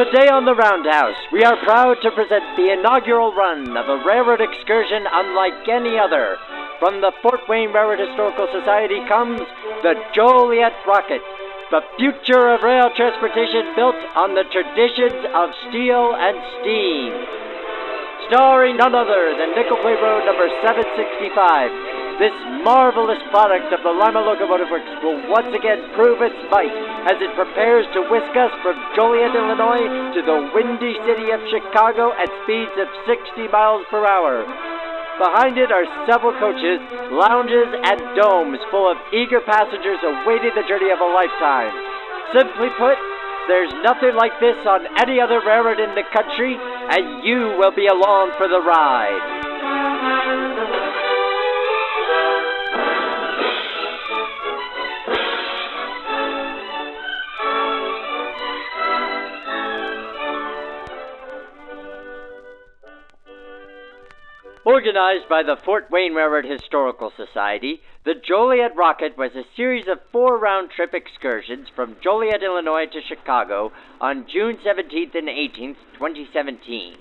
Today on the Roundhouse, we are proud to present the inaugural run of a railroad excursion unlike any other. From the Fort Wayne Railroad Historical Society comes the Joliet Rocket, the future of rail transportation built on the traditions of steel and steam. Starring none other than Nickel Plate Road number 765. This marvelous product of the Lima Locomotive Works will once again prove its might as it prepares to whisk us from Joliet, Illinois to the windy city of Chicago at speeds of 60 miles per hour. Behind it are several coaches, lounges, and domes full of eager passengers awaiting the journey of a lifetime. Simply put, there's nothing like this on any other railroad in the country, and you will be along for the ride. Organized by the Fort Wayne Railroad Historical Society, the Joliet Rocket was a series of 4 round-trip excursions from Joliet, Illinois to Chicago on June 17th and 18th, 2017.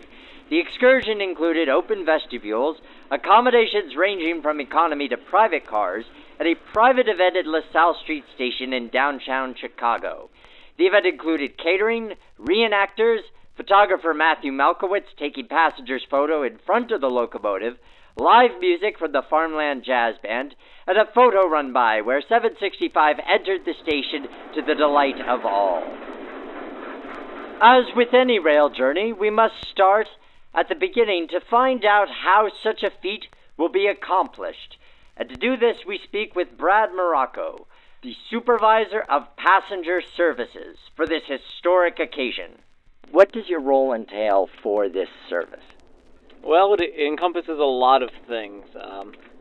The excursion included open vestibules, accommodations ranging from economy to private cars, and a private event at LaSalle Street Station in downtown Chicago. The event included catering, reenactors, photographer Matthew Malkiewicz taking passengers' photo in front of the locomotive, live music from the Farmland Jazz Band, and a photo run-by where 765 entered the station to the delight of all. As with any rail journey, we must start at the beginning to find out how such a feat will be accomplished. And to do this, we speak with Brad Morocco, the Supervisor of Passenger Services for this historic occasion. What does your role entail for this service? Well, it encompasses a lot of things.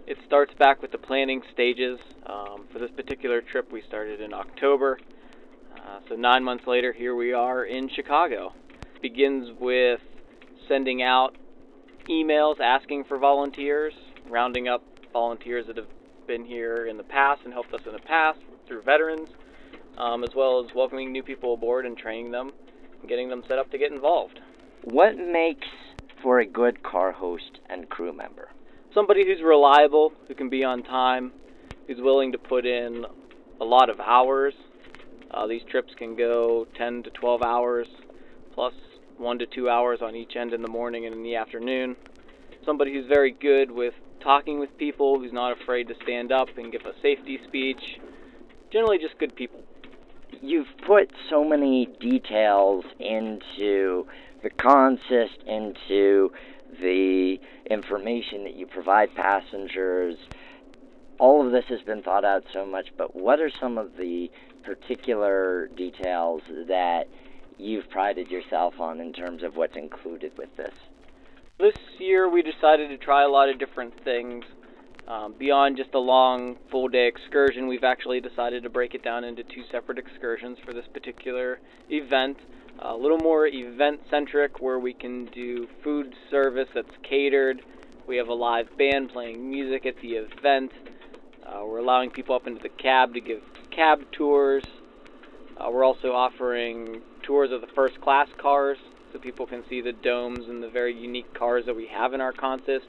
It starts back with the planning stages. For this particular trip, we started in October. So 9 months later, here we are in Chicago. It begins with sending out emails asking for volunteers, rounding up volunteers that have been here in the past and helped us in the past through veterans, as well as welcoming new people aboard and training them, getting them set up to get involved. What makes for a good car host and crew member? Somebody who's reliable, who can be on time, who's willing to put in a lot of hours. These trips can go 10 to 12 hours, plus 1 to 2 hours on each end in the morning and in the afternoon. Somebody who's very good with talking with people, who's not afraid to stand up and give a safety speech. Generally just good people. You've put so many details into the consist, into the information that you provide passengers. All of this has been thought out so much, but what are some of the particular details that you've prided yourself on in terms of what's included with this? This year we decided to try a lot of different things. Beyond just a long, full-day excursion, we've actually decided to break it down into 2 separate excursions for this particular event. A little more event-centric, where we can do food service that's catered. We have a live band playing music at the event. We're allowing people up into the cab to give cab tours. We're also offering tours of the first-class cars, so people can see the domes and the very unique cars that we have in our consist.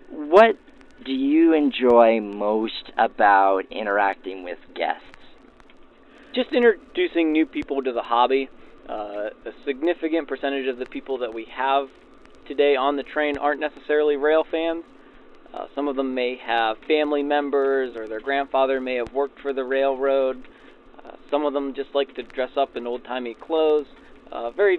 What do you enjoy most about interacting with guests? Just introducing new people to the hobby. A significant percentage of the people that we have today on the train aren't necessarily rail fans. Some of them may have family members, or their grandfather may have worked for the railroad. Some of them just like to dress up in old-timey clothes. Very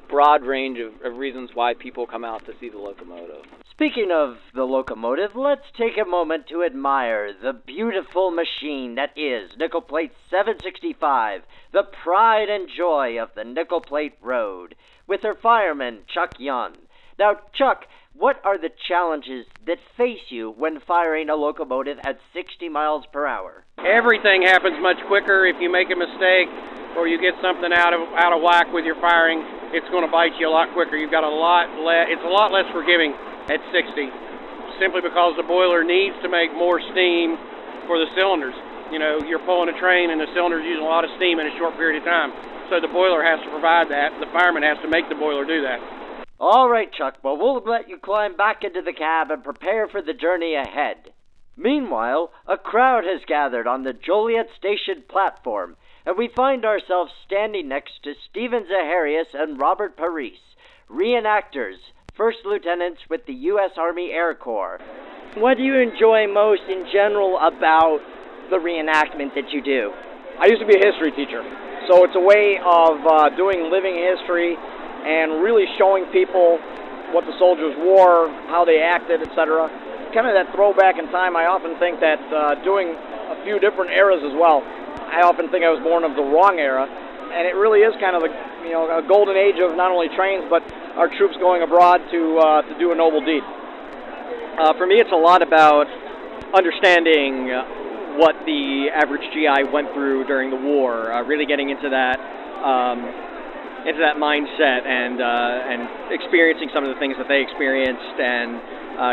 broad range of reasons why people come out to see the locomotive. Speaking of the locomotive, let's take a moment to admire the beautiful machine that is Nickel Plate 765, the pride and joy of the Nickel Plate Road, with her fireman, Chuck Young. Now, Chuck, what are the challenges that face you when firing a locomotive at 60 miles per hour? Everything happens much quicker. If you make a mistake or you get something out of whack with your firing, it's going to bite you a lot quicker. You've got it's a lot less forgiving at 60, simply because the boiler needs to make more steam for the cylinders. You know, you're pulling a train and the cylinder's using a lot of steam in a short period of time. so the boiler has to provide that. The fireman has to make the boiler do that. All right, Chuck. Well, we'll let you climb back into the cab and prepare for the journey ahead. Meanwhile, a crowd has gathered on the Joliet Station platform, and we find ourselves standing next to Stephen Zaharias and Robert Paris, reenactors, first lieutenants with the U.S. Army Air Corps. What do you enjoy most in general about the reenactment that you do? I used to be a history teacher, so it's a way of doing living history and really showing people what the soldiers wore, how they acted, etc. Kind of that throwback in time. I often think that doing a few different eras as well. I often think I was born of the wrong era, and it really is kind of a golden age of not only trains but our troops going abroad to do a noble deed. For me, it's a lot about understanding what the average GI went through during the war, really getting into that mindset and experiencing some of the things that they experienced, and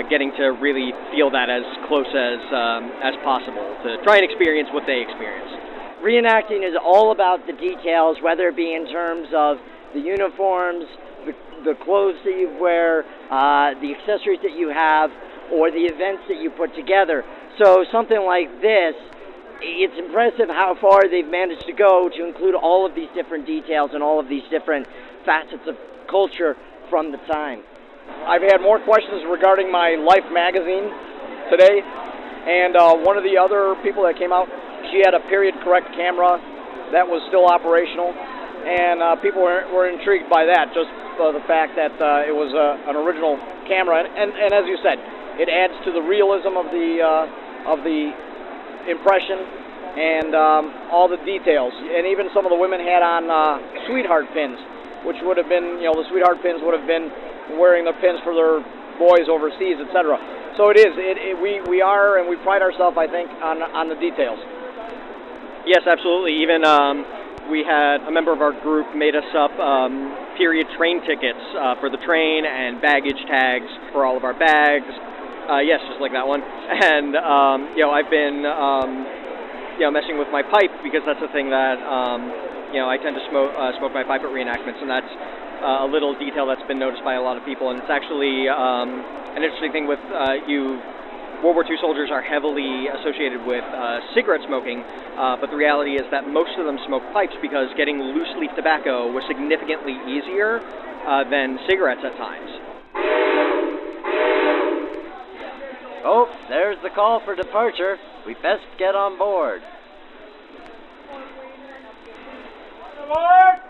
getting to really feel that as close as possible, to try and experience what they experienced. Reenacting is all about the details, whether it be in terms of the uniforms, the clothes that you wear, the accessories that you have, or the events that you put together. So something like this, it's impressive how far they've managed to go to include all of these different details and all of these different facets of culture from the time. I've had more questions regarding my Life magazine today, and one of the other people that came out, she had a period-correct camera that was still operational, and people were intrigued by that, just the fact that it was an original camera, and as you said, it adds to the realism of the impression and all the details. And even some of the women had on sweetheart pins, which would have been, the sweetheart pins would have been wearing their pins for their boys overseas, etc. So it is. We are, and we pride ourselves, I think, on the details. Yes, absolutely. Even we had a member of our group made us up period train tickets for the train and baggage tags for all of our bags. Yes, just like that one. And I've been messing with my pipe, because that's the thing that I tend to smoke my pipe at reenactments, and that's a little detail that's been noticed by a lot of people. And it's actually an interesting thing with World War II soldiers are heavily associated with cigarette smoking, but the reality is that most of them smoke pipes because getting loose leaf tobacco was significantly easier than cigarettes at times. Oh, there's the call for departure. We best get on board. On board!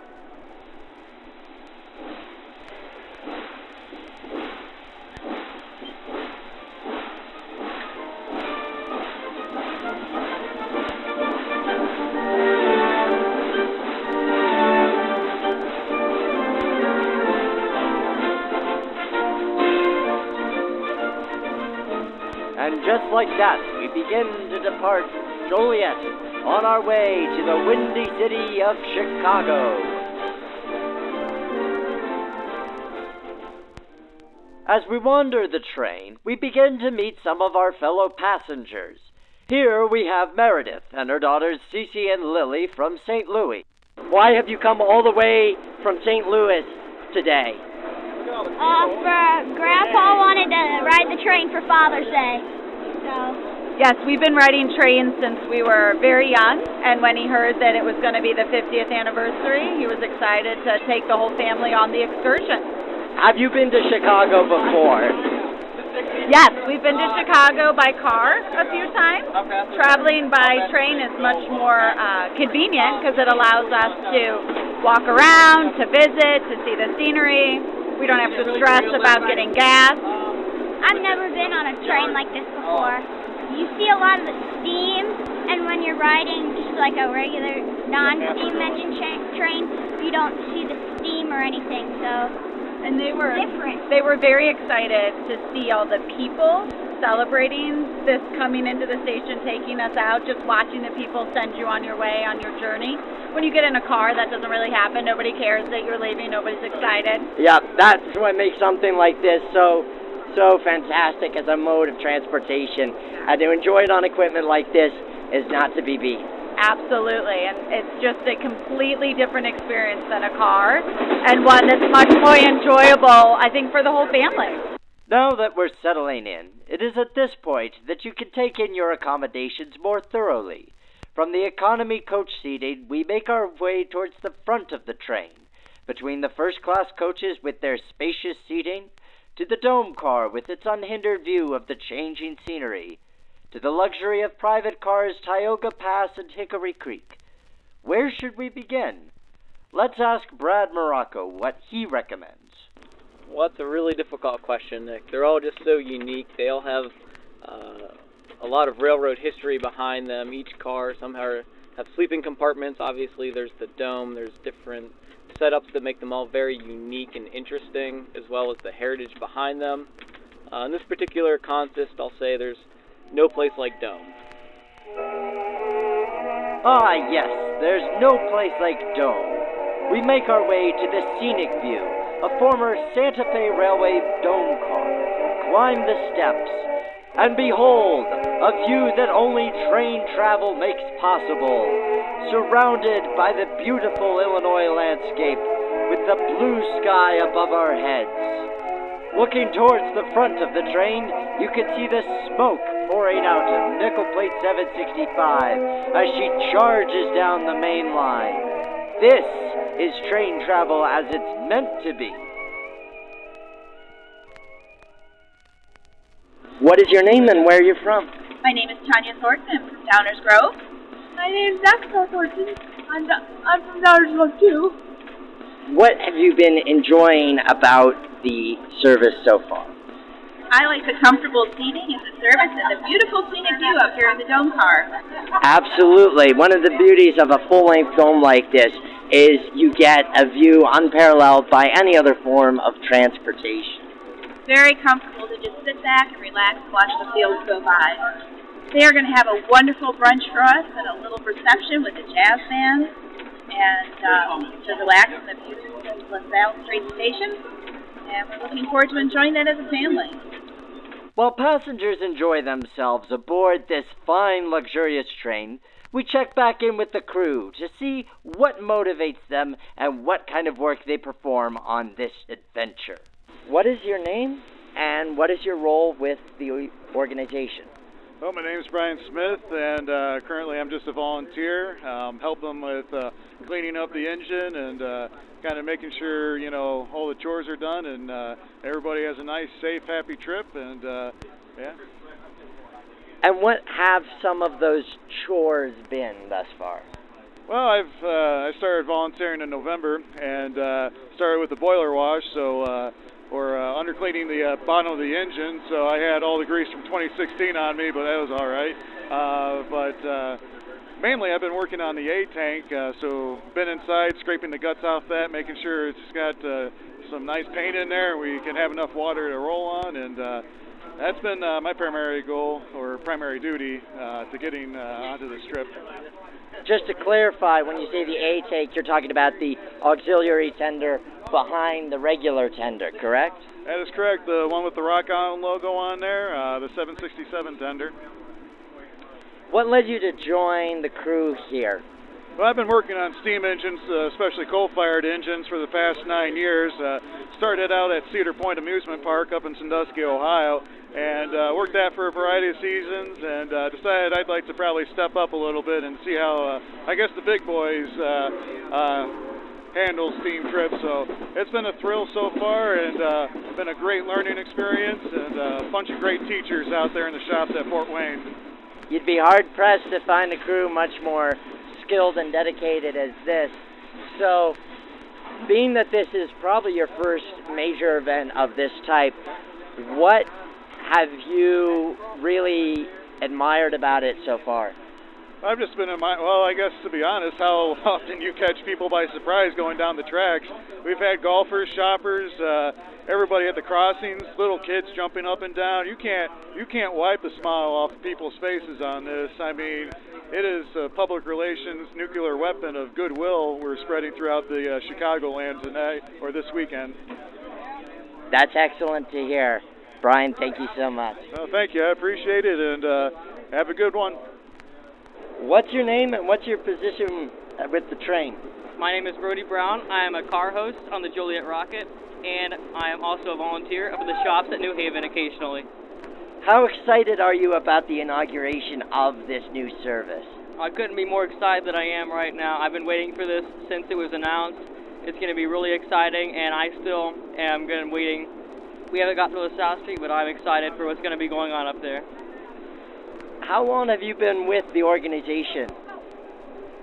And just like that, we begin to depart Joliet on our way to the windy city of Chicago. As we wander the train, we begin to meet some of our fellow passengers. Here we have Meredith and her daughters Cece and Lily from St. Louis. Why have you come all the way from St. Louis today? Grandpa wanted to ride the train for Father's Day. So. Yes, we've been riding trains since we were very young, and when he heard that it was going to be the 50th anniversary, he was excited to take the whole family on the excursion. Have you been to Chicago before? Yes, we've been to Chicago by car a few times. Traveling by train is much more convenient because it allows us to walk around, to visit, to see the scenery. We don't have to stress about getting gas. I've never been on a train like this before. You see a lot of the steam, and when you're riding just like a regular non-steam engine train, you don't see the steam or anything, so and they were different. They were very excited to see all the people celebrating this coming into the station, taking us out, just watching the people send you on your way, on your journey. When you get in a car, that doesn't really happen. Nobody cares that you're leaving. Nobody's excited. Yeah, that's what makes something like this so fantastic as a mode of transportation. And to enjoy it on equipment like this is not to be beat. Absolutely, and it's just a completely different experience than a car, and one that's much more enjoyable, I think, for the whole family. Now that we're settling in, it is at this point that you can take in your accommodations more thoroughly. From the economy coach seating, we make our way towards the front of the train, between the first-class coaches with their spacious seating, to the dome car with its unhindered view of the changing scenery, to the luxury of private cars Tioga Pass and Hickory Creek. Where should we begin? Let's ask Brad Morocco what he recommends. Well, that's a really difficult question, Nick. They're all just so unique. They all have a lot of railroad history behind them. Each car somehow have sleeping compartments. Obviously, there's the dome. There's different setups that make them all very unique and interesting, as well as the heritage behind them. In this particular consist, I'll say there's no place like Dome. Ah, yes, there's no place like Dome. We make our way to the scenic view, a former Santa Fe Railway dome car, climb the steps, and behold, a view that only train travel makes possible, surrounded by the beautiful Illinois landscape with the blue sky above our heads. Looking towards the front of the train, you can see the smoke pouring out of Nickel Plate 765 as she charges down the main line. This is train travel as it's meant to be. What is your name and where are you from? My name is Tanya Thornton. I'm from Downers Grove. My name is Axel Thornton. I'm from Downers Grove too. What have you been enjoying about the service so far? I like the comfortable seating and the service and the beautiful scenic view up here in the dome car. Absolutely. One of the beauties of a full-length dome like this is you get a view unparalleled by any other form of transportation. Very comfortable to just sit back and relax and watch the fields go by. They are going to have a wonderful brunch for us and a little reception with the jazz band and to relax in the beautiful LaSalle St station. And we're looking forward to enjoying that as a family. While passengers enjoy themselves aboard this fine, luxurious train, we check back in with the crew to see what motivates them and what kind of work they perform on this adventure. What is your name and what is your role with the organization? Well, my name is Brian Smith, and currently I'm just a volunteer. Help them with cleaning up the engine and kind of making sure, all the chores are done and everybody has a nice, safe, happy trip. And yeah. And what have some of those chores been thus far? Well, I started volunteering in November and started with the boiler wash, so we're undercleaning the bottom of the engine, so I had all the grease from 2016 on me, but that was all right. But mainly I've been working on the A-tank, so been inside scraping the guts off that, making sure it's got some nice paint in there and we can have enough water to roll on, and that's been my primary goal or primary duty to getting onto this trip. Just to clarify, when you say the A-tank, you're talking about the auxiliary tender behind the regular tender, correct? That is correct. The one with the Rock Island logo on there, the 767 tender. What led you to join the crew here? Well, I've been working on steam engines, especially coal-fired engines, for the past 9 years. Started out at Cedar Point Amusement Park up in Sandusky, Ohio, and worked that for a variety of seasons, and decided I'd like to probably step up a little bit and see how, I guess, the big boys handle steam trips. So it's been a thrill so far, and been a great learning experience, and a bunch of great teachers out there in the shops at Fort Wayne. You'd be hard-pressed to find a crew much more skilled and dedicated as this. So, being that this is probably your first major event of this type, what have you really admired about it so far? I've just been I guess to be honest, how often you catch people by surprise going down the tracks. We've had golfers, shoppers, everybody at the crossings, little kids jumping up and down. You can't wipe the smile off people's faces on this. I mean, it is a public relations nuclear weapon of goodwill we're spreading throughout the Chicagoland tonight, or this weekend. That's excellent to hear. Brian, thank you so much. Well, thank you. I appreciate it, and have a good one. What's your name and what's your position with the train? My name is Brody Brown. I am a car host on the Joliet Rocket, and I am also a volunteer up at the shops at New Haven occasionally. How excited are you about the inauguration of this new service? I couldn't be more excited than I am right now. I've been waiting for this since it was announced. It's going to be really exciting, and I still am waiting. We haven't got to LaSalle St, but I'm excited for what's going to be going on up there. How long have you been with the organization?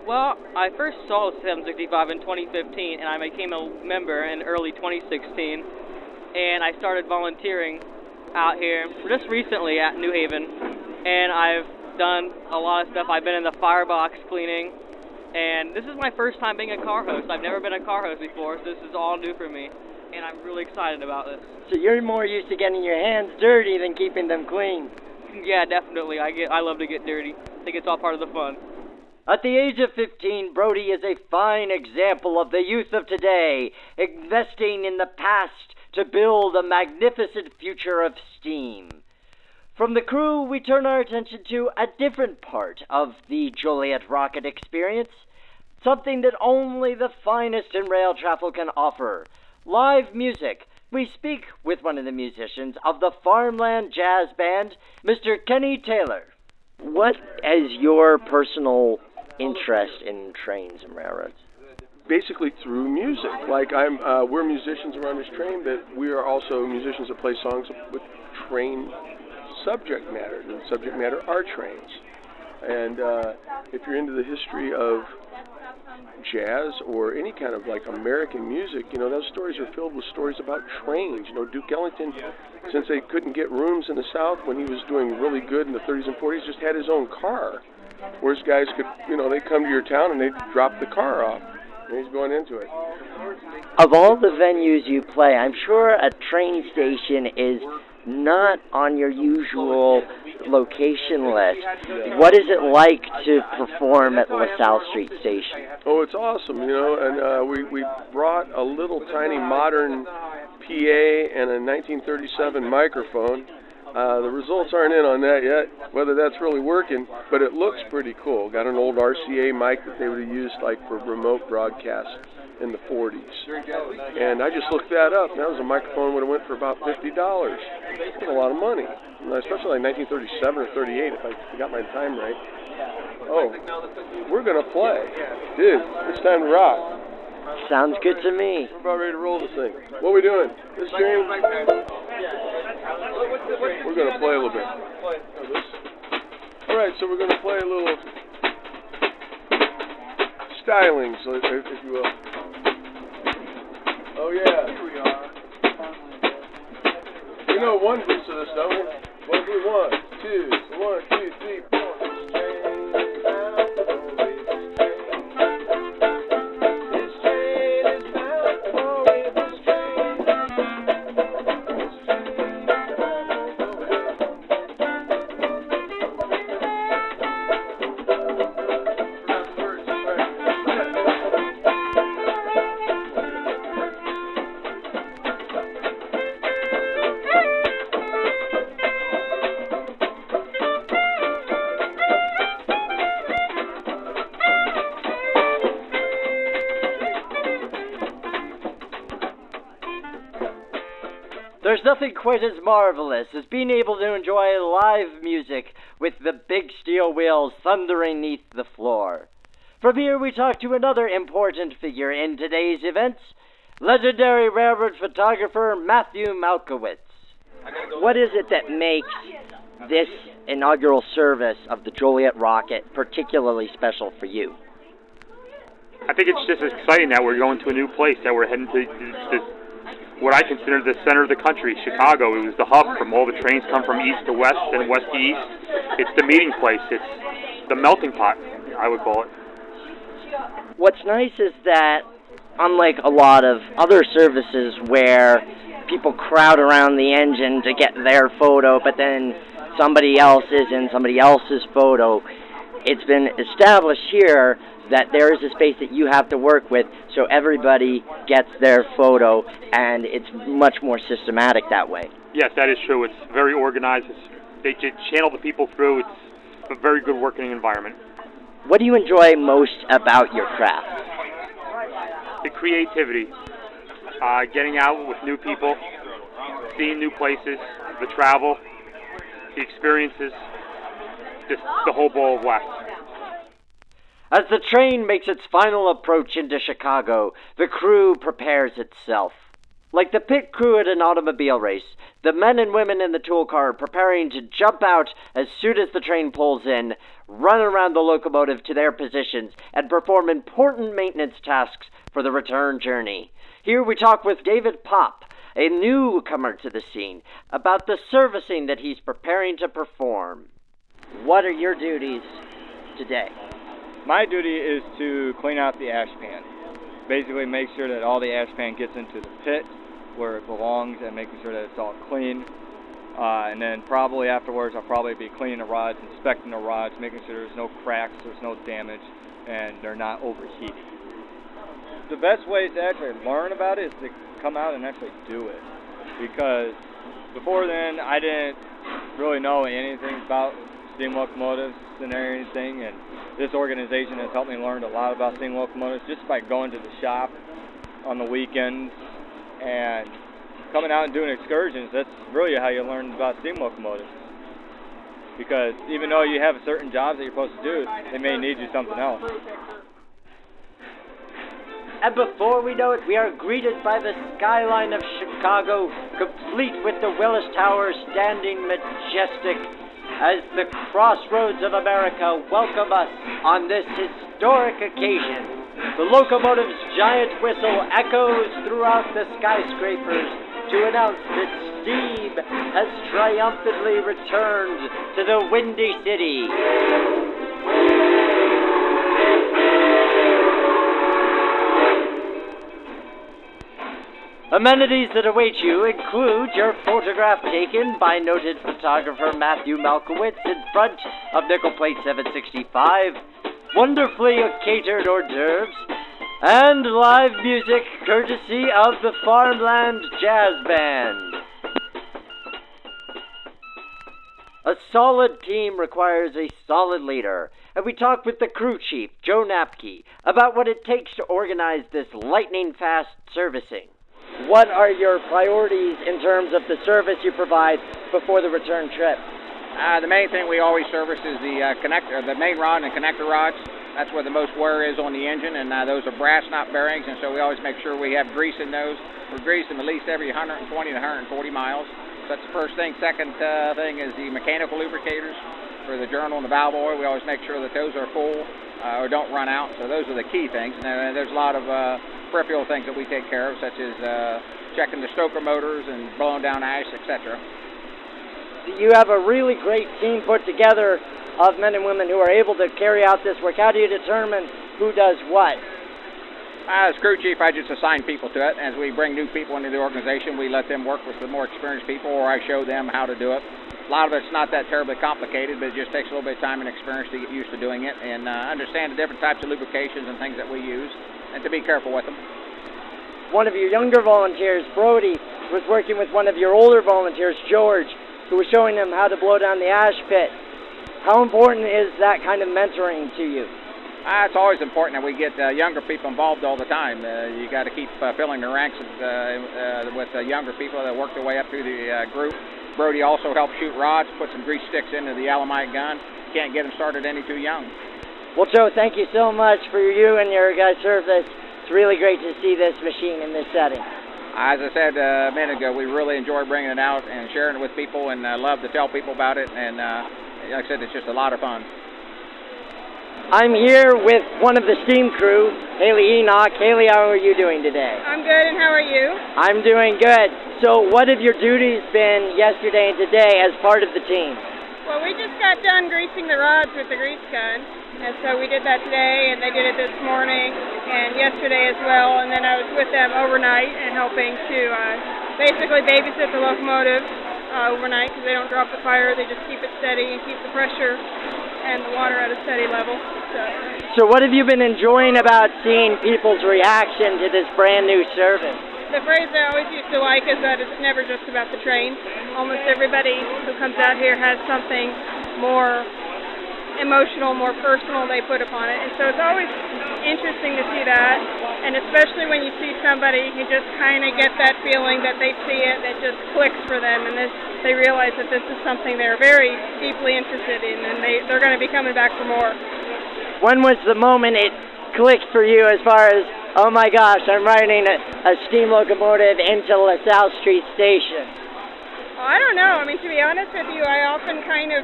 Well, I first saw 765 in 2015, and I became a member in early 2016, and I started volunteering out here just recently at New Haven, and I've done a lot of stuff. I've been in the firebox cleaning, and this is my first time being a car host. I've never been a car host before, so this is all new for me, and I'm really excited about this. So you're more used to getting your hands dirty than keeping them clean? Yeah, definitely. I love to get dirty. I think it's all part of the fun. At the age of 15, Brody is a fine example of the youth of today, investing in the past to build a magnificent future of steam. From the crew, we turn our attention to a different part of the Joliet Rocket experience, something that only the finest in rail travel can offer: live music. We speak with one of the musicians of the Farmland Jazz Band, Mr. Kenny Taylor. What is your personal interest in trains and railroads? Basically through music. Like we're musicians around this train, but we are also musicians that play songs with train subject matter. The subject matter are trains. And if you're into the history of jazz or any kind of like American music, you know, those stories are filled with stories about trains. You know, Duke Ellington, since they couldn't get rooms in the South when he was doing really good in the 30s and 40s, just had his own car. Whereas guys could, you know, they'd come to your town and they'd drop the car off. And he's going into it. Of all the venues you play, I'm sure a train station is not on your usual location list. What is it like to perform at LaSalle Street Station? Oh, it's awesome, you know, and we brought a little tiny modern PA and a 1937 microphone. The results aren't in on that yet, whether that's really working, but it looks pretty cool. Got an old RCA mic that they would have used like for remote broadcast in the 40s. And I just looked that up, and that was a microphone would have went for about $50. That's a lot of money, especially like 1937 or 38 if I got my time right. Oh, we're going to play. Dude, it's time to rock. Sounds good to me. We're about ready to roll this thing. What are we doing? This game? We're going to play a little bit. All right, so we're going to play a little styling, so if you will. Oh, yeah. Here we are. We know one piece of this, don't we? What do we want? 2, 1, 2, 3, 4. There's nothing quite as marvelous as being able to enjoy live music with the big steel wheels thundering beneath the floor. From here we talk to another important figure in today's events, legendary railroad photographer Matthew Malkiewicz. What is it that makes this inaugural service of the Joliet Rocket particularly special for you? I think it's just exciting that we're going to a new place, that we're heading to what I consider the center of the country, Chicago. It was the hub from all the trains come from east to west and west to east. It's the meeting place. It's the melting pot, I would call it. What's nice is that, unlike a lot of other services where people crowd around the engine to get their photo, but then somebody else is in somebody else's photo, it's been established here that there is a space that you have to work with so everybody gets their photo, and it's much more systematic that way. Yes, that is true. It's very organized. They channel the people through. It's a very good working environment. What do you enjoy most about your craft? The creativity, getting out with new people, seeing new places, the travel, the experiences, just the whole ball of wax. As the train makes its final approach into Chicago, the crew prepares itself. Like the pit crew at an automobile race, the men and women in the tool car are preparing to jump out as soon as the train pulls in, run around the locomotive to their positions, and perform important maintenance tasks for the return journey. Here we talk with David Popp, a newcomer to the scene, about the servicing that he's preparing to perform. What are your duties today? My duty is to clean out the ash pan. Basically make sure that all the ash pan gets into the pit where it belongs and making sure that it's all clean. And then probably afterwards I'll probably be cleaning the rods, inspecting the rods, making sure there's no cracks, there's no damage, and they're not overheating. The best way to actually learn about it is to come out and actually do it. Because before then I didn't really know anything about steam locomotives and anything, and this organization has helped me learn a lot about steam locomotives just by going to the shop on the weekends and coming out and doing excursions. That's really how you learn about steam locomotives. Because even though you have certain jobs that you're supposed to do, they may need you something else. And before we know it, we are greeted by the skyline of Chicago, complete with the Willis Tower standing majestic as the crossroads of America welcome us on this historic occasion. The locomotive's giant whistle echoes throughout the skyscrapers to announce that steam has triumphantly returned to the Windy City. Amenities that await you include your photograph taken by noted photographer Matthew Malkiewicz in front of nickel plate 765, wonderfully catered hors d'oeuvres, and live music courtesy of the Farmland Jazz Band. A solid team requires a solid leader, and we talked with the crew chief, Joe Napke, about what it takes to organize this lightning-fast servicing. What are your priorities in terms of the service you provide before the return trip? The main thing we always service is the connector, the main rod and connector rods. That's where the most wear is on the engine, and those are brass, not bearings, and so we always make sure we have grease in those. We're greasing at least every 120 to 140 miles. So that's the first thing. Second thing is the mechanical lubricators for the journal and the valve oil. We always make sure that those are full or don't run out. So those are the key things. And there's a lot of peripheral things that we take care of, such as checking the stoker motors and blowing down ash, etc. You have a really great team put together of men and women who are able to carry out this work. How do you determine who does what? As crew chief, I just assign people to it. As we bring new people into the organization, we let them work with the more experienced people, or I show them how to do it. A lot of it's not that terribly complicated, but it just takes a little bit of time and experience to get used to doing it and understand the different types of lubrications and things that we use, and to be careful with them. One of your younger volunteers, Brody, was working with one of your older volunteers, George, who was showing them how to blow down the ash pit. How important is that kind of mentoring to you? It's always important that we get younger people involved all the time. You got to keep filling the ranks with younger people that work their way up through the group. Brody also helps shoot rods, put some grease sticks into the Alamite gun. Can't get them started any too young. Well, Joe, thank you so much for you and your guys' service. It's really great to see this machine in this setting. As I said a minute ago, we really enjoy bringing it out and sharing it with people, and love to tell people about it. And like I said, it's just a lot of fun. I'm here with one of the steam crew, Haley Enoch. Haley, how are you doing today? I'm good, and how are you? I'm doing good. So what have your duties been yesterday and today as part of the team? Well, we just got done greasing the rods with the grease gun, and so we did that today, and they did it this morning and yesterday as well, and then I was with them overnight and helping to basically babysit the locomotive overnight, because they don't drop the fire, they just keep it steady and keep the pressure and the water at a steady level. So what have you been enjoying about seeing people's reaction to this brand new service? The phrase I always used to like is that it's never just about the train. Almost everybody who comes out here has something more emotional, more personal they put upon it. And so it's always interesting to see that, and especially when you see somebody who just kind of get that feeling that they see it, that just clicks for them, and they realize that this is something they're very deeply interested in, and they're going to be coming back for more. When was the moment it clicked for you as far as, oh my gosh, I'm riding a steam locomotive into LaSalle Street Station? Well, I don't know. I mean, to be honest with you, I often kind of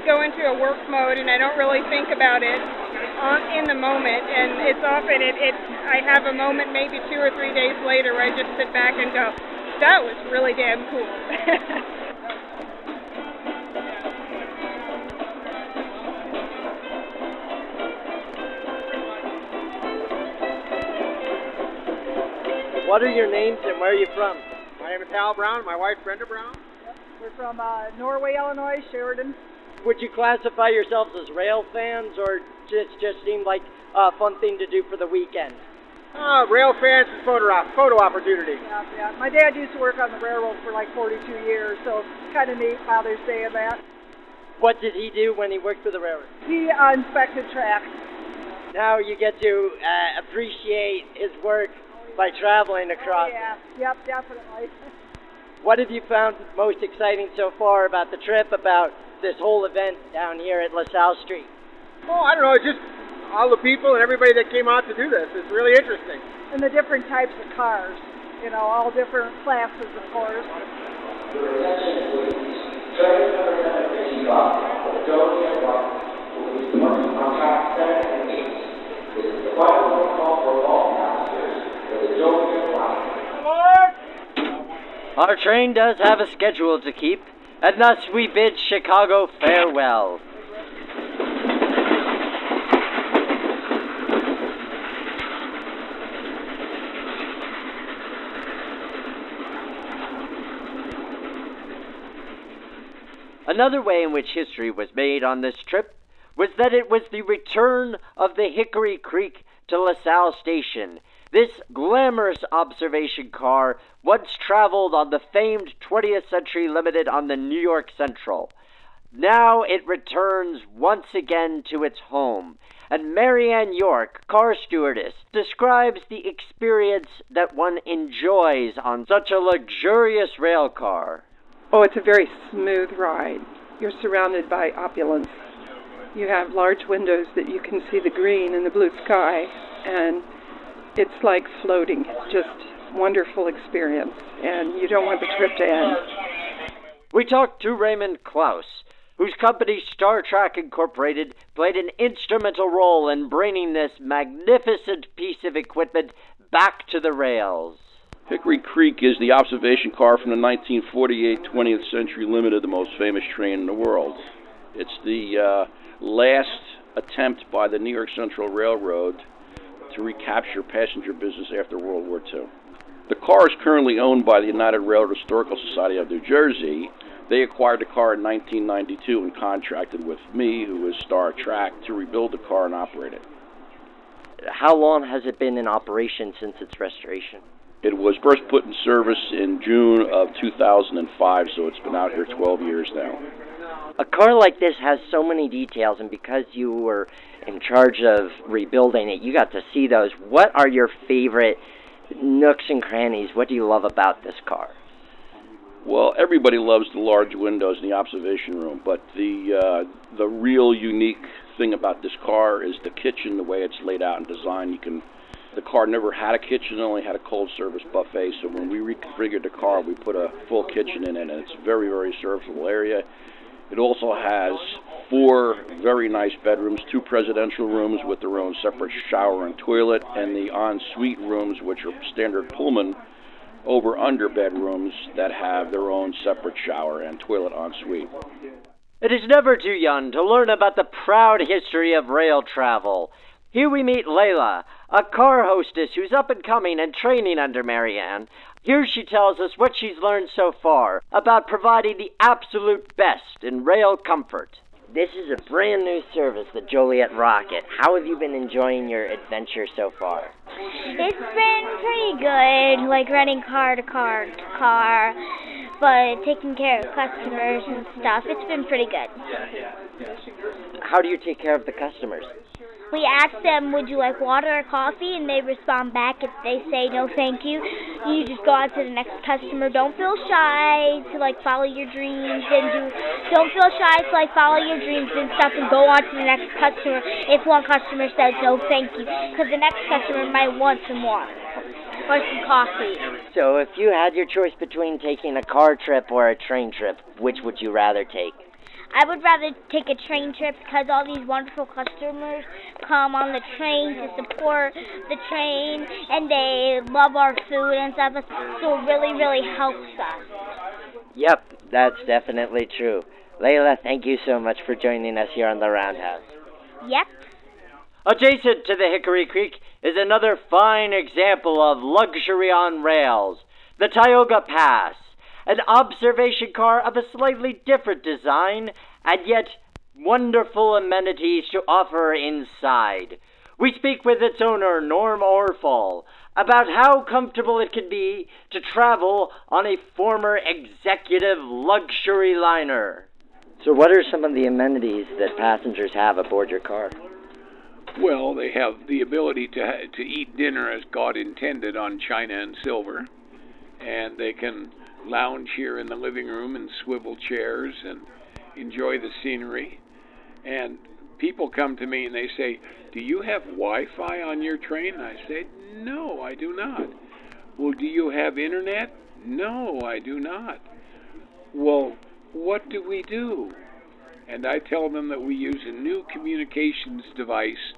go into a work mode, and I don't really think about it in the moment. And it's often I have a moment maybe 2 or 3 days later where I just sit back and go, that was really damn cool. What are your names and where are you from? My name is Hal Brown. My wife, Brenda Brown. We're from Norway, Illinois, Sheridan. Would you classify yourselves as rail fans, or just seemed like a fun thing to do for the weekend? Rail fans and photo opportunity. Yeah. My dad used to work on the railroad for like 42 years, so it's kind of neat Father's Day of that. What did he do when he worked for the railroad? He inspected tracks. Now you get to appreciate his work by traveling across. Yeah, yep, definitely. What have you found most exciting so far about the trip, about this whole event down here at LaSalle Street? Oh, I don't know, just all the people and everybody that came out to do this. It's really interesting. And the different types of cars, all different classes, of course. Our train does have a schedule to keep, and thus we bid Chicago farewell. Another way in which history was made on this trip was that it was the return of the Hickory Creek to LaSalle Station. This glamorous observation car once traveled on the famed 20th Century Limited on the New York Central. Now it returns once again to its home, and Marianne York, car stewardess, describes the experience that one enjoys on such a luxurious rail car. Oh, it's a very smooth ride. You're surrounded by opulence. You have large windows that you can see the green and the blue sky, and it's like floating. It's just a wonderful experience, and you don't want the trip to end. We talked to Raymond Klaus, whose company Star Trek Incorporated played an instrumental role in bringing this magnificent piece of equipment back to the rails. Hickory Creek is the observation car from the 1948 20th Century Limited, the most famous train in the world. It's the last attempt by the New York Central Railroad to recapture passenger business after World War II. The car is currently owned by the United Railroad Historical Society of New Jersey. They acquired the car in 1992 and contracted with me, who is Star Trek, to rebuild the car and operate it. How long has it been in operation since its restoration? It was first put in service in June of 2005, so it's been out here 12 years now. A car like this has so many details, and because you were in charge of rebuilding it, you got to see those. What are your favorite nooks and crannies? What do you love about this car? Well, everybody loves the large windows in the observation room, but the real unique thing about this car is the kitchen, the way it's laid out and designed. The car never had a kitchen, it only had a cold service buffet, so when we reconfigured the car, we put a full kitchen in it, and it's a very, very serviceable area. It also has 4 very nice bedrooms, 2 presidential rooms with their own separate shower and toilet, and the en-suite rooms, which are standard Pullman over-under bedrooms that have their own separate shower and toilet en-suite. It is never too young to learn about the proud history of rail travel. Here we meet Layla, a car hostess who's up and coming and training under Marianne. Here she tells us what she's learned so far about providing the absolute best in rail comfort. This is a brand new service, the Joliet Rocket. How have you been enjoying your adventure so far? It's been pretty good, like running car to car to car, but taking care of customers and stuff. It's been pretty good. How do you take care of the customers? We ask them, would you like water or coffee? And they respond back. If they say no thank you, you just go on to the next customer. Don't feel shy to follow your dreams don't feel shy to follow your dreams and stuff and go on to the next customer if one customer says no thank you, because the next customer might want some water or some coffee. So if you had your choice between taking a car trip or a train trip, which would you rather take? I would rather take a train trip because all these wonderful customers come on the train to support the train, and they love our food and stuff, so it really, really helps us. Yep, that's definitely true. Layla, thank you so much for joining us here on the Roundhouse. Yep. Adjacent to the Hickory Creek is another fine example of luxury on rails, the Tioga Pass. An observation car of a slightly different design, and yet wonderful amenities to offer inside. We speak with its owner, Norm Orfall, about how comfortable it can be to travel on a former executive luxury liner. So what are some of the amenities that passengers have aboard your car? Well, they have the ability to eat dinner as God intended on china and silver, and they can lounge here in the living room in swivel chairs and enjoy the scenery. And people come to me and they say, do you have Wi-Fi on your train? And I say, no, I do not. Well, do you have internet? No, I do not. Well, what do we do? And I tell them that we use a new communications device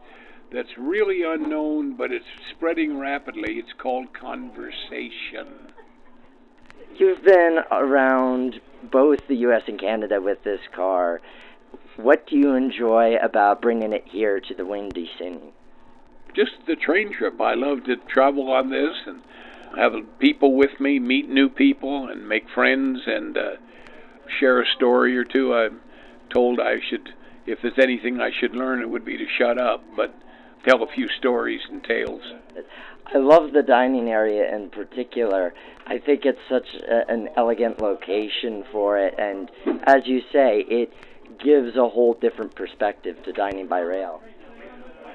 that's really unknown, but it's spreading rapidly. It's called conversation. You've been around both the U.S. and Canada with this car. What do you enjoy about bringing it here to the Windy City? Just the train trip. I love to travel on this and have people with me, meet new people, and make friends, and share a story or two. I'm told if there's anything I should learn, it would be to shut up, but tell a few stories and tales. I love the dining area in particular. I think it's such an elegant location for it, and as you say, it gives a whole different perspective to dining by rail.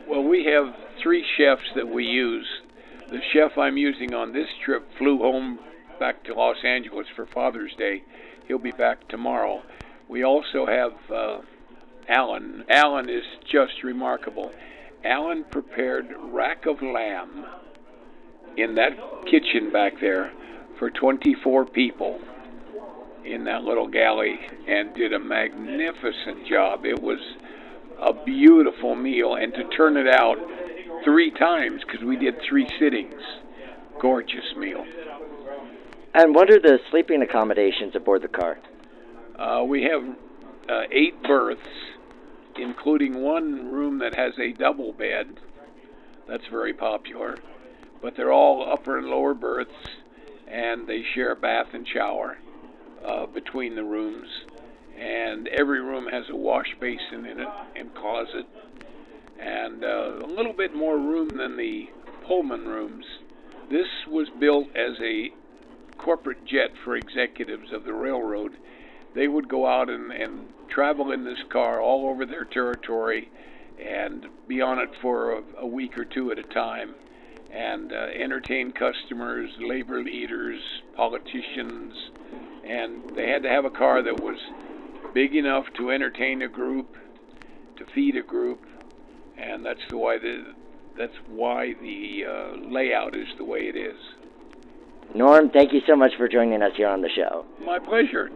Well, we have 3 chefs that we use. The chef I'm using on this trip flew home back to Los Angeles for Father's Day. He'll be back tomorrow. We also have Alan. Alan is just remarkable. Alan prepared rack of lamb in that kitchen back there for 24 people in that little galley and did a magnificent job. It was a beautiful meal, and to turn it out 3 times, because we did 3 sittings. Gorgeous meal. And what are the sleeping accommodations aboard the car? We have 8 berths, including one room that has a double bed. That's very popular. But they're all upper and lower berths, and they share a bath and shower between the rooms. And every room has a wash basin in it and closet, and a little bit more room than the Pullman rooms. This was built as a corporate jet for executives of the railroad. They would go out and travel in this car all over their territory and be on it for a week or 2 at a time, and entertain customers, labor leaders, politicians, and they had to have a car that was big enough to entertain a group, to feed a group, and that's why the layout is the way it is. Norm, thank you so much for joining us here on the show. My pleasure.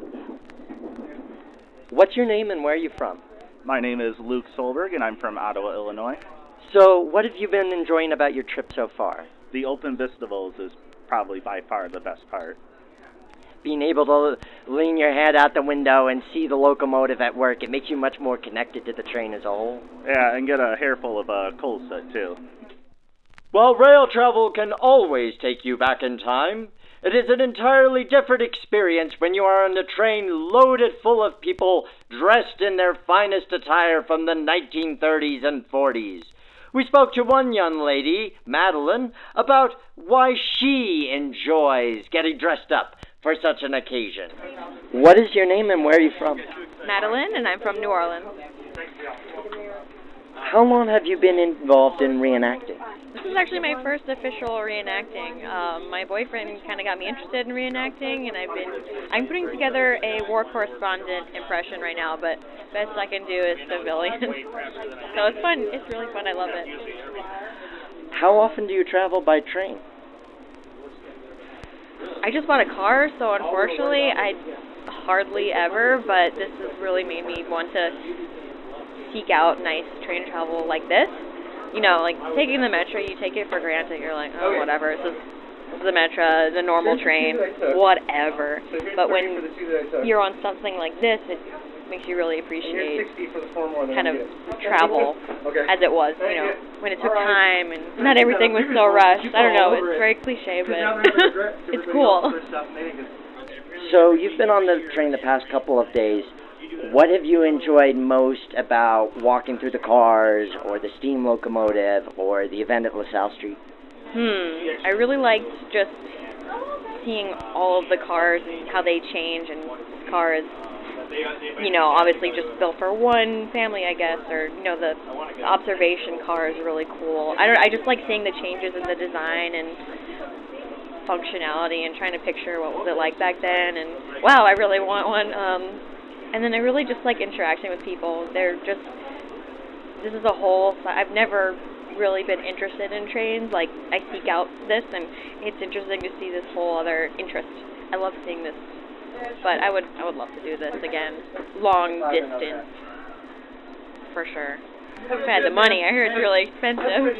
What's your name and where are you from? My name is Luke Solberg, and I'm from Ottawa, Illinois. So, what have you been enjoying about your trip so far? The open vestibules is probably by far the best part. Being able to lean your head out the window and see the locomotive at work, it makes you much more connected to the train as a whole. Yeah, and get a hair full of coal soot, too. While rail travel can always take you back in time, it is an entirely different experience when you are on a train loaded full of people dressed in their finest attire from the 1930s and 40s. We spoke to one young lady, Madeline, about why she enjoys getting dressed up for such an occasion. What is your name and where are you from? Madeline, and I'm from New Orleans. How long have you been involved in reenacting? This is actually my first official reenacting. My boyfriend kind of got me interested in reenacting, and I'm putting together a war correspondent impression right now, but best I can do is civilian. So it's fun. It's really fun. I love it. How often do you travel by train? I just bought a car, so unfortunately I hardly ever, but this has really made me want to seek out nice train travel like this. You know, like taking the Metro, you take it for granted. You're like, oh, whatever. This is the Metro, the normal train, whatever. But when you're on something like this, it makes you really appreciate kind of travel as it was. You know, when it took time and not everything was so rushed. I don't know. It's very cliche, but it's cool. So you've been on the train the past couple of days. What have you enjoyed most about walking through the cars or the steam locomotive or the event at LaSalle Street? I really liked just seeing all of the cars and how they change, and cars, you know, obviously just built for one family, I guess, or, you know, the observation car is really cool. I just like seeing the changes in the design and functionality and trying to picture what was it like back then, and wow, I really want one. And then I really just like interacting with people. This is a whole, I've never really been interested in trains. Like, I seek out this, and it's interesting to see this whole other interest. I love seeing this, but I would love to do this again, long distance, for sure. If I had the money. I heard it's really expensive.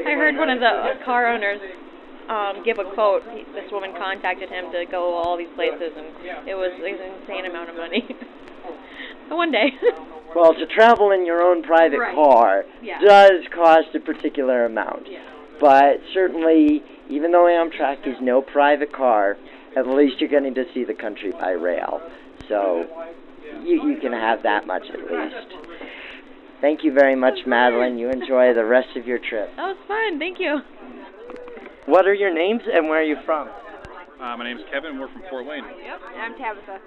I heard one of the car owners give a quote. This woman contacted him to go all these places, and it was an insane amount of money. But one day. Well, to travel in your own private car does cost a particular amount. But certainly, even though Amtrak is no private car, at least you're getting to see the country by rail. So you can have that much at least. Thank you very much, Madeline. You enjoy the rest of your trip. That was fun. Thank you. What are your names and where are you from? My name's Kevin. We're from Fort Wayne. Yep, I'm Tabitha.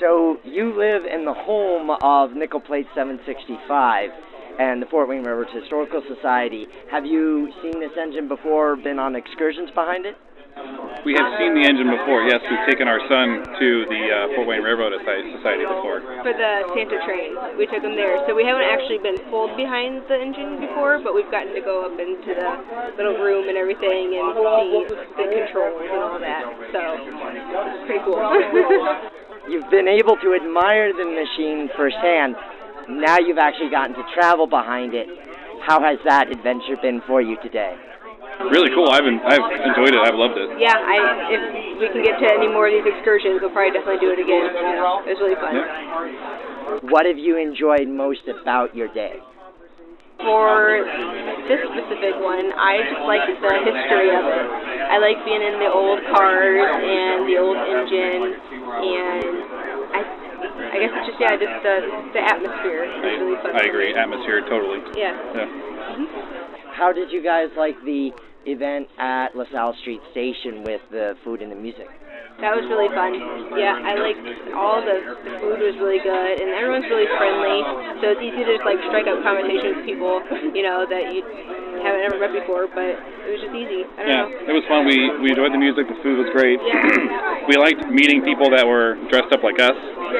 So you live in the home of Nickel Plate 765 and the Fort Wayne Railroad Historical Society. Have you seen this engine before, been on excursions behind it? We have seen the engine before, yes. We've taken our son to the Fort Wayne Railroad Society before. For the Santa train, we took him there. So we haven't actually been pulled behind the engine before, but we've gotten to go up into the little room and everything and see the controls and all that. So it's pretty cool. You've been able to admire the machine firsthand. Now you've actually gotten to travel behind it. How has that adventure been for you today? Really cool. I've enjoyed it. I've loved it. Yeah, if we can get to any more of these excursions, we'll probably definitely do it again. Yeah, it was really fun. Yeah. What have you enjoyed most about your day? For this specific one, I just like the history of it. I like being in the old cars and the old engine, and I guess it's just, just the atmosphere is really fun. I agree. Atmosphere, totally. Yeah. How did you guys like the event at LaSalle Street Station with the food and the music? That was really fun. Yeah, I liked all the food was really good, and everyone's really friendly, so it's easy to just, strike up conversations with people, that you haven't ever met before, but it was just easy. I don't know. It was fun. We enjoyed the music. The food was great. Yeah. We liked meeting people that were dressed up like us,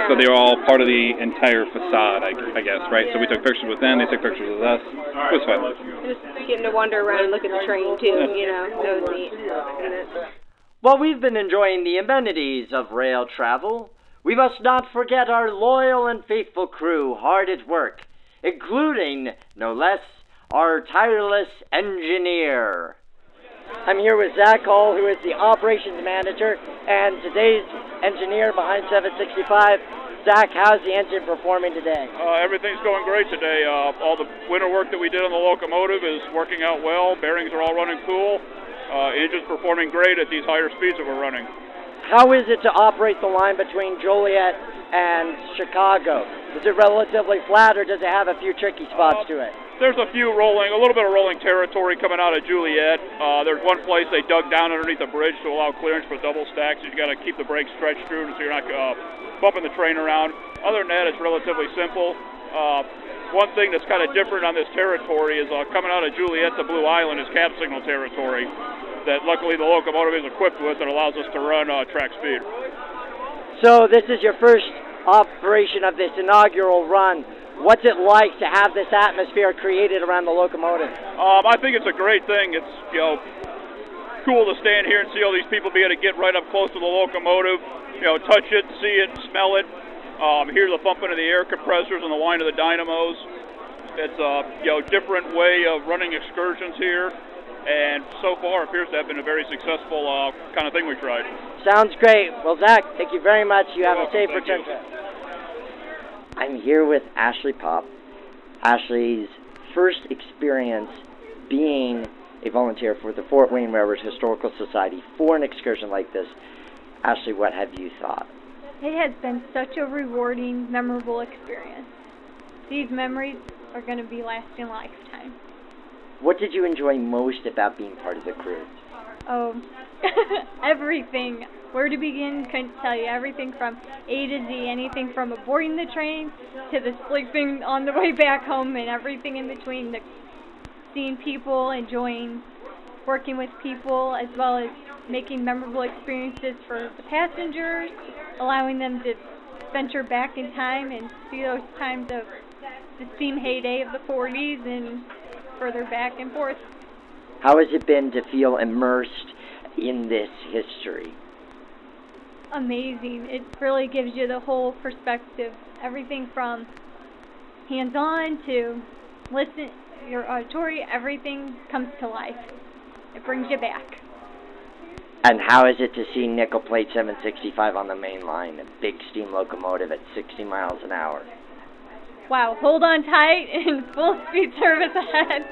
so they were all part of the entire facade, I guess, right? So we took pictures with them. They took pictures with us. It was fun. Just getting to wander around and look at the train, too, that was neat. While we've been enjoying the amenities of rail travel, we must not forget our loyal and faithful crew hard at work, including, no less, our tireless engineer. I'm here with Zach Hall, who is the operations manager, and today's engineer behind 765. Zach, how's the engine performing today? Everything's going great today. All the winter work that we did on the locomotive is working out well. Bearings are all running cool. Engine's performing great at these higher speeds that we're running. How is it to operate the line between Joliet and Chicago? Is it relatively flat, or does it have a few tricky spots to it? There's a little bit of rolling territory coming out of Joliet. There's one place they dug down underneath the bridge to allow clearance for double stacks. You got to keep the brakes stretched through so you're not bumping the train around. Other than that, it's relatively simple. one thing that's kind of different on this territory is coming out of Joliet to Blue Island is cab signal territory that luckily the locomotive is equipped with and allows us to run track speed. So this is your first operation of this inaugural run. What's it like to have this atmosphere created around the locomotive? I think it's a great thing. It's, you know, cool to stand here and see all these people be able to get right up close to the locomotive, you know, touch it, see it, smell it, hear the thumping of the air compressors and the whine of the dynamos. It's a, you know, different way of running excursions here, and so far appears to have been a very successful kind of thing we tried. Sounds great. Well, Zach, thank you very much. You have a safe return trip. I'm here with Ashley Popp. Ashley's first experience being a volunteer for the Fort Wayne Railroad Historical Society for an excursion like this. Ashley, what have you thought? It has been such a rewarding, memorable experience. These memories are going to be lasting a lifetime. What did you enjoy most about being part of the crew? Oh, everything. Where to begin, couldn't tell you. Everything from A to Z, anything from boarding the train to the sleeping on the way back home and everything in between. Seeing people, enjoying working with people, as well as making memorable experiences for the passengers, allowing them to venture back in time and see those times of the steam heyday of the 40s and further back and forth. How has it been to feel immersed in this history? Amazing. It really gives you the whole perspective. Everything from hands-on to listen, your auditory, everything comes to life. It brings you back. And how is it to see nickel plate 765 on the main line, a big steam locomotive at 60 miles an hour? Wow, hold on tight and full speed service ahead.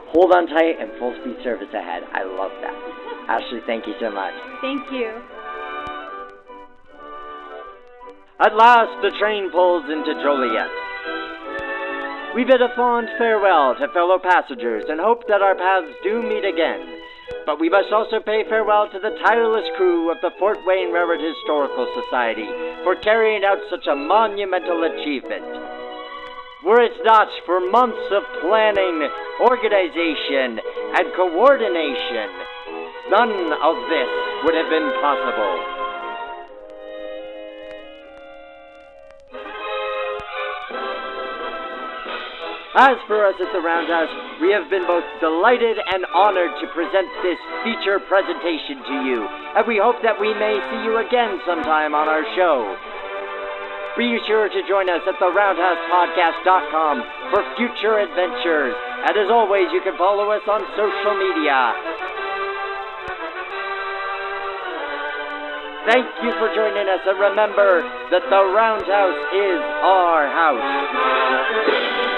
Hold on tight and full speed service ahead. I love that. Ashley, thank you so much. Thank you. At last, the train pulls into Joliet. We bid a fond farewell to fellow passengers and hope that our paths do meet again. But we must also pay farewell to the tireless crew of the Fort Wayne Railroad Historical Society for carrying out such a monumental achievement. Were it not for months of planning, organization, and coordination, none of this would have been possible. As for us at the Roundhouse, we have been both delighted and honored to present this feature presentation to you, and we hope that we may see you again sometime on our show. Be sure to join us at theroundhousepodcast.com for future adventures, and as always, you can follow us on social media. Thank you for joining us, and remember that the Roundhouse is our house.